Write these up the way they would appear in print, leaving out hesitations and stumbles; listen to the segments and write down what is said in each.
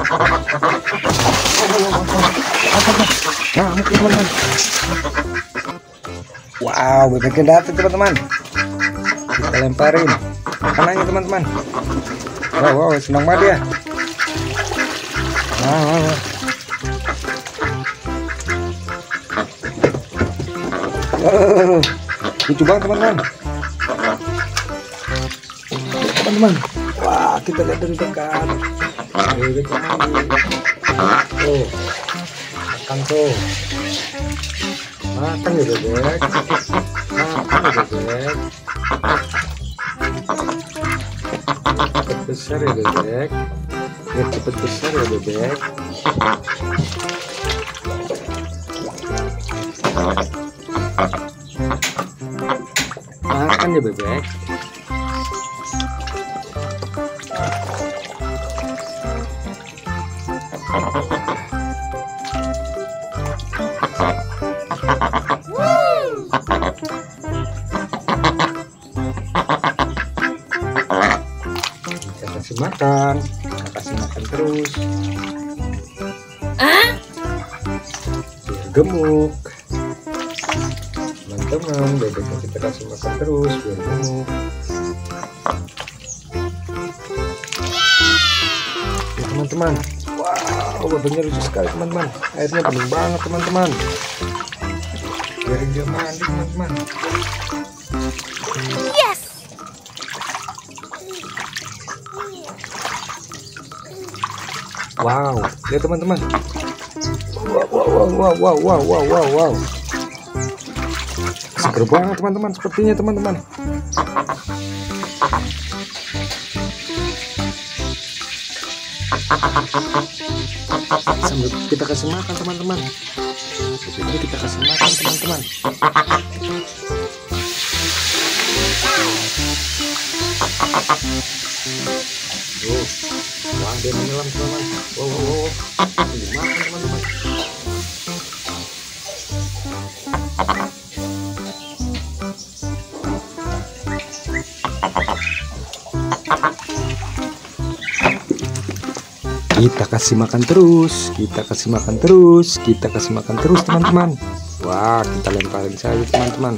Ngamuk teman-teman. Wow, bebeknya datang teman-teman. Kita lemparin makanannya teman-teman. Wow, senang banget ya. Wow. Lucu banget teman-teman. Teman-teman, wah, kita lihat dari dekat. Bebek lagi. Tuh, makan tuh. Makan ya bebek. Makan ya bebek. Cepet besar ya bebek. Biar cepet besar ya bebek. Makan ya bebek. Kita kasih makan terus. Biar gemuk. Teman-teman, bebeknya kita kasih makan terus biar gemuk. Ya, teman-teman, wow, bebeknya lucu sekali teman-teman. Airnya pening banget teman-teman. Biarin dia mandi teman-teman. Yes. Wow, lihat teman-teman. Wow. Seger banget teman-teman, sepertinya teman-teman. Sambil kita kasih makan teman-teman. Ini kita kasih makan teman-teman. Wah, dia menyelam teman-teman. Wow. Dimakan teman-teman. Kita kasih makan terus, kita kasih makan terus teman-teman. Wah, kita lemparin saja teman-teman.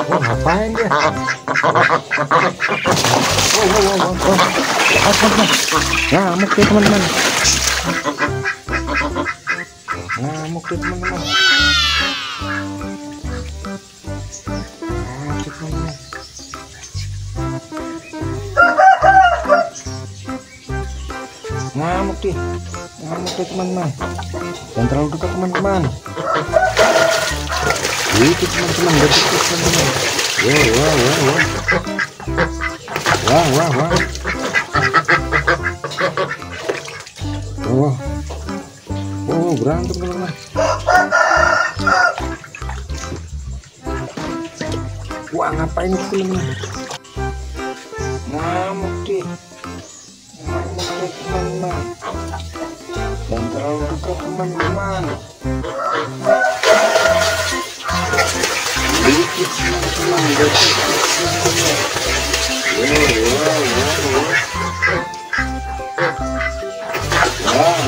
Oh, ngapain dia? Ngamuk ya teman-teman. Ngamuk ya teman-teman. Ngamuk ya teman-teman. Jangan terlalu dekat teman-teman. Itu teman-teman, dekat teman-teman. Wow, berantem teman-teman. Wah, ngapain itu teman-teman? Ngamuk deh teman-teman. Jangan terlalu dekat teman-teman. Dikit teman-teman, wow.